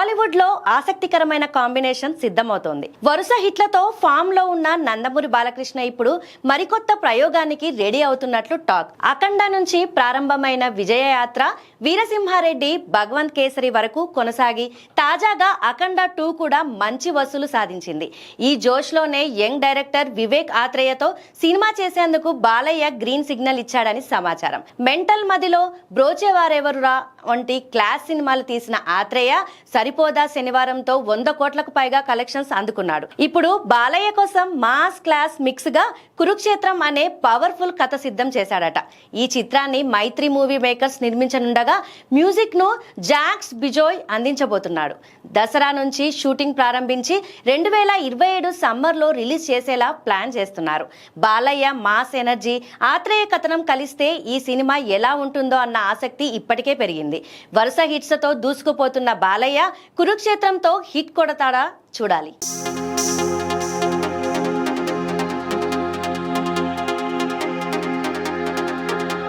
బాలీవుడ్ లో ఆసక్తికరమైన కాంబినేషన్ సిద్ధమవుతోంది. వరుస హిట్లతో ఫామ్ లో ఉన్న నందమూరి బాలకృష్ణ ఇప్పుడు మరికొత్త ప్రయోగానికి రెడీ అవుతున్నట్లు టాక్. అఖండ నుంచి ప్రారంభమైన విజయయాత్ర వీరసింహారెడ్డి, భగవంత్ కేసరి వరకు కొనసాగి తాజాగా అఖండ 2 కూడా మంచి వసూలు సాధించింది. ఈ జోష్ లోనే యంగ్ డైరెక్టర్ వివేక్ ఆత్రేయతో సినిమా చేసేందుకు బాలయ్య గ్రీన్ సిగ్నల్ ఇచ్చాడని సమాచారం. మెంటల్ మదిలో, బ్రోచేవారెవరురా వంటి క్లాస్ సినిమాలు తీసిన ఆత్రేయ సరిపోదా శనివారంతో 100 కోట్లకు పైగా కలెక్షన్స్ అందుకున్నాడు. ఇప్పుడు బాలయ్య కోసం మాస్ క్లాస్ మిక్స్ గా కురుక్షేత్రం అనే పవర్ఫుల్ కథ సిద్ధం చేశాడట. ఈ చిత్రాన్ని మైత్రి మూవీ మేకర్స్ నిర్మించనుండగా మ్యూజిక్ ను జాక్స్ బిజోయ్ అందించబోతున్నాడు. దసరా నుంచి షూటింగ్ ప్రారంభించి 2027 సమ్మర్ లో రిలీజ్ చేసేలా ప్లాన్ చేస్తున్నారు. బాలయ్య మాస్ ఎనర్జీ, ఆత్రేయ కథనం కలిస్తే ఈ సినిమా ఎలా ఉంటుందో అన్న ఆసక్తి ఇప్పటికే పెరిగింది. వరుస హిట్స్ తో దూసుకుపోతున్న బాలయ్య కురుక్షేత్రంతో హిట్ కొడతాడా చూడాలి.